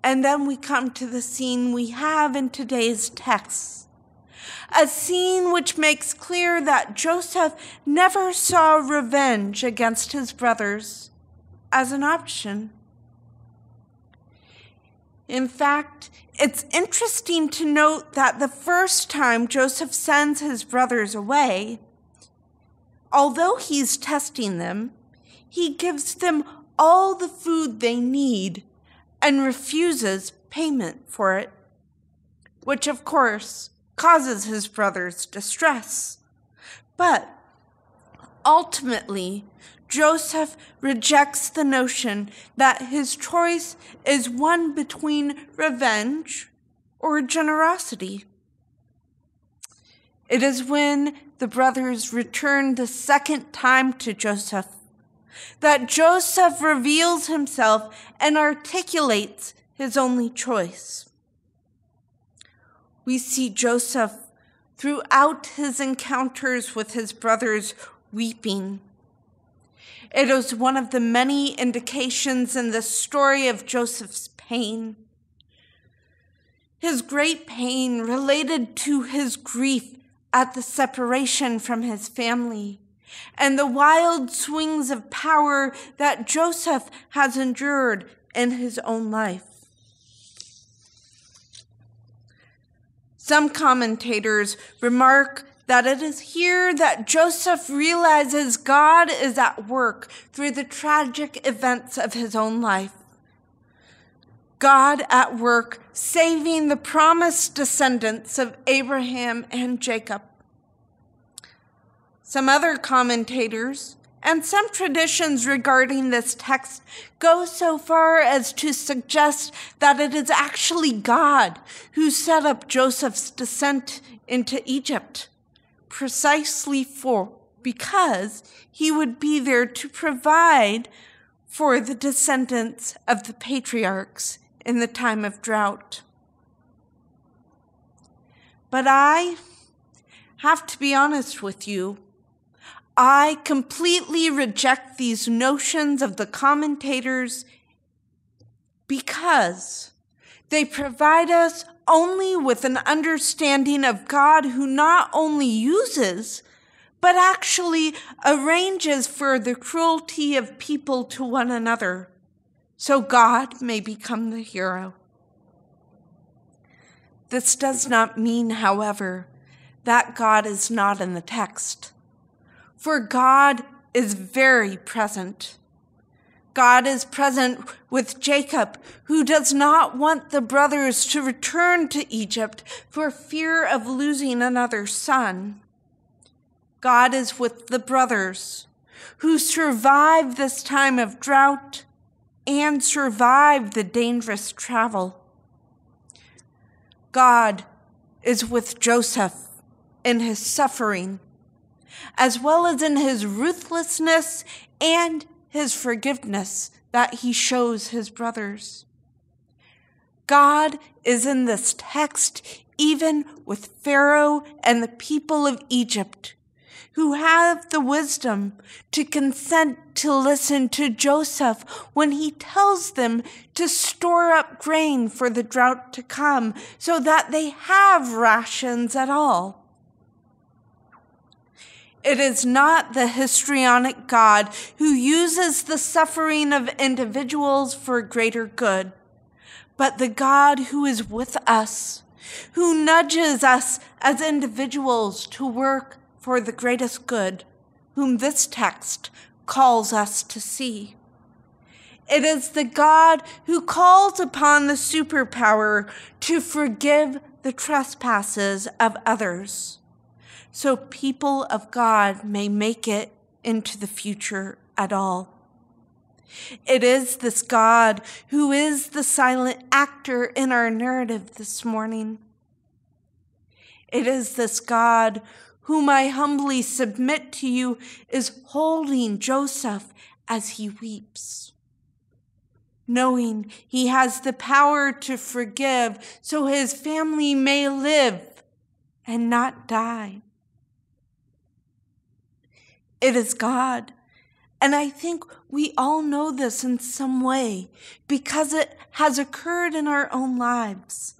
And then we come to the scene we have in today's text. A scene which makes clear that Joseph never saw revenge against his brothers as an option. In fact, it's interesting to note that the first time Joseph sends his brothers away, although he's testing them, he gives them all the food they need and refuses payment for it, which of course causes his brothers distress. But ultimately, Joseph rejects the notion that his choice is one between revenge or generosity. It is when the brothers return the second time to Joseph that Joseph reveals himself and articulates his only choice. We see Joseph throughout his encounters with his brothers weeping. It is one of the many indications in the story of Joseph's pain. His great pain related to his grief at the separation from his family and the wild swings of power that Joseph has endured in his own life. Some commentators remark that it is here that Joseph realizes God is at work through the tragic events of his own life. God at work saving the promised descendants of Abraham and Jacob. Some other commentators and some traditions regarding this text go so far as to suggest that it is actually God who set up Joseph's descent into Egypt, precisely because he would be there to provide for the descendants of the patriarchs in the time of drought. But I have to be honest with you. I completely reject these notions of the commentators because they provide us only with an understanding of God who not only uses, but actually arranges for the cruelty of people to one another, so God may become the hero. This does not mean, however, that God is not in the text. For God is very present. God is present with Jacob, who does not want the brothers to return to Egypt for fear of losing another son. God is with the brothers who survive this time of drought and survive the dangerous travel. God is with Joseph in his suffering, as well as in his ruthlessness and his forgiveness that he shows his brothers. God is in this text even with Pharaoh and the people of Egypt, who have the wisdom to consent to listen to Joseph when he tells them to store up grain for the drought to come so that they have rations at all. It is not the histrionic God who uses the suffering of individuals for greater good, but the God who is with us, who nudges us as individuals to work for the greatest good, whom this text calls us to see. It is the God who calls upon the superpower to forgive the trespasses of others, so people of God may make it into the future at all. It is this God who is the silent actor in our narrative this morning. It is this God whom I humbly submit to you is holding Joseph as he weeps, knowing he has the power to forgive so his family may live and not die. It is God, And I think we all know this in some way because it has occurred in our own lives.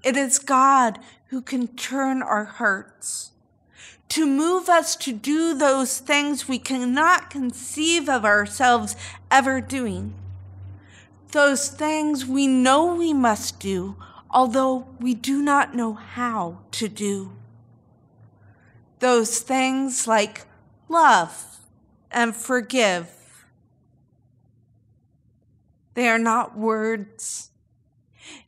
It is God who can turn our hearts, to move us to do those things we cannot conceive of ourselves ever doing. Those things we know we must do, although we do not know how to do. Those things like love and forgive. They are not words.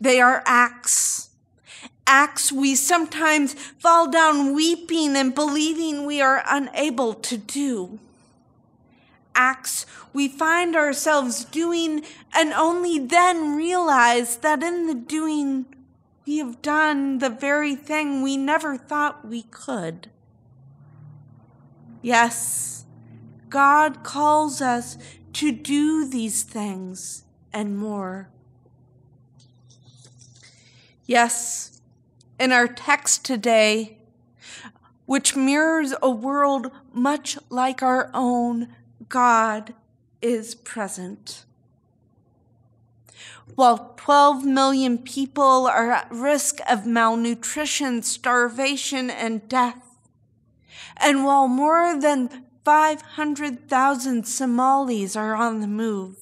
They are acts. Acts we sometimes fall down weeping and believing we are unable to do. Acts we find ourselves doing and only then realize that in the doing we have done the very thing we never thought we could. Yes, God calls us to do these things and more. Yes, in our text today, which mirrors a world much like our own, God is present. While 12 million people are at risk of malnutrition, starvation, and death, and while more than 500,000 Somalis are on the move,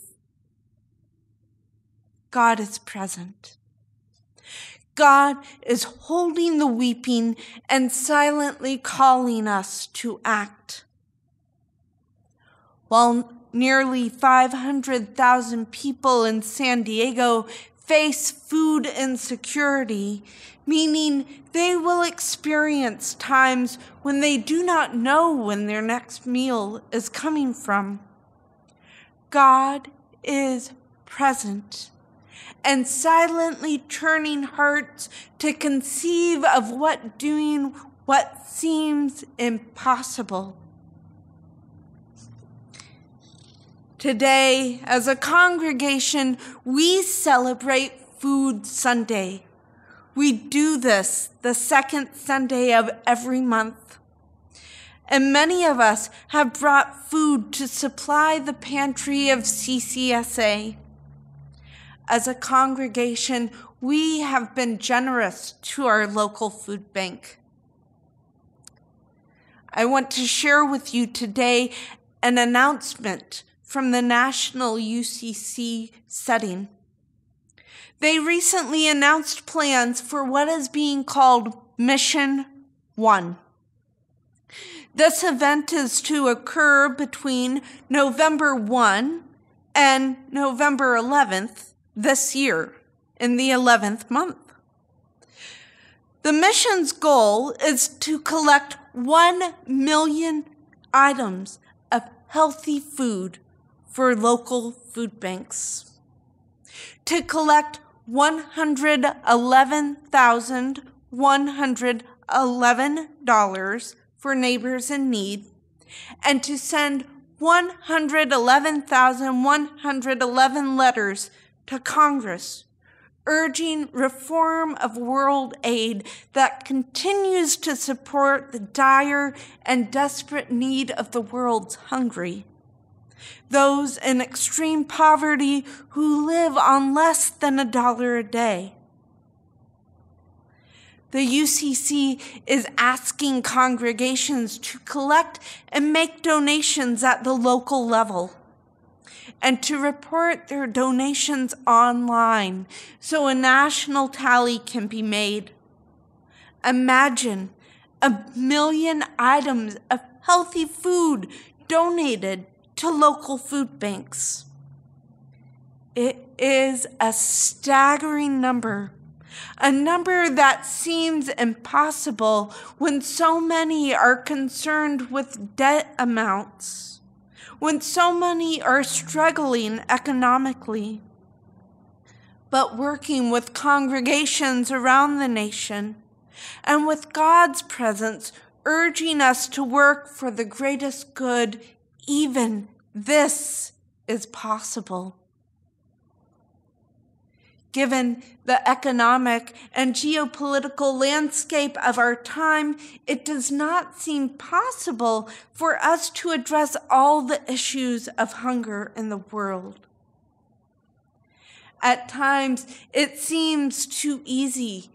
God is present. God is holding the weeping and silently calling us to act. While nearly 500,000 people in San Diego face food insecurity, meaning they will experience times when they do not know when their next meal is coming from. God is present and silently turning hearts to conceive of doing what seems impossible. Today, as a congregation, we celebrate Food Sunday. We do this the second Sunday of every month. And many of us have brought food to supply the pantry of CCSA. As a congregation, we have been generous to our local food bank. I want to share with you today an announcement from the National UCC setting. They recently announced plans for what is being called Mission 1. This event is to occur between November 1 and November 11th this year, in the 11th month. The mission's goal is to collect 1 million items of healthy food for local food banks, to collect $111,111 for neighbors in need, and to send 111,111 letters to Congress, urging reform of world aid that continues to support the dire and desperate need of the world's hungry. Those in extreme poverty who live on less than $1 a day. The UCC is asking congregations to collect and make donations at the local level, and to report their donations online so a national tally can be made. Imagine 1 million items of healthy food donated to local food banks. It is a staggering number, a number that seems impossible when so many are concerned with debt amounts, when so many are struggling economically. But working with congregations around the nation, and with God's presence urging us to work for the greatest good, even this is possible. Given the economic and geopolitical landscape of our time, it does not seem possible for us to address all the issues of hunger in the world. At times, it seems too easy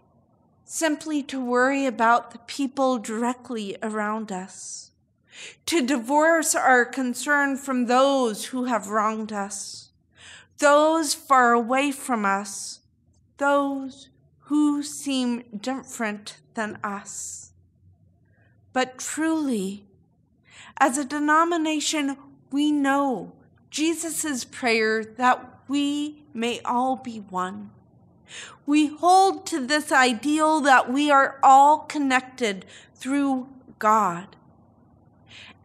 simply to worry about the people directly around us, to divorce our concern from those who have wronged us, those far away from us, those who seem different than us. But truly, as a denomination, we know Jesus' prayer that we may all be one. We hold to this ideal that we are all connected through God.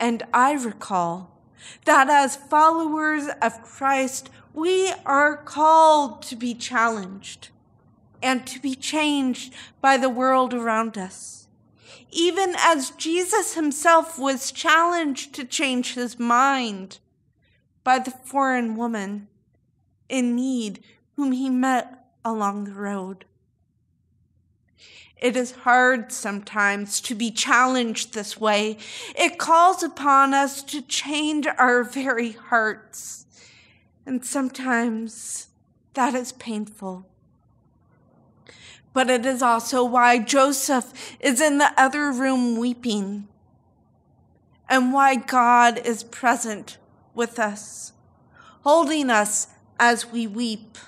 And I recall that as followers of Christ, we are called to be challenged and to be changed by the world around us, even as Jesus himself was challenged to change his mind by the foreign woman in need whom he met along the road. It is hard sometimes to be challenged this way. It calls upon us to change our very hearts. And sometimes that is painful. But it is also why Joseph is in the other room weeping, and why God is present with us, holding us as we weep,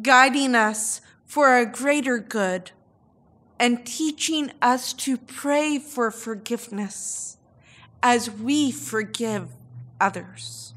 guiding us for a greater good, and teaching us to pray for forgiveness as we forgive others.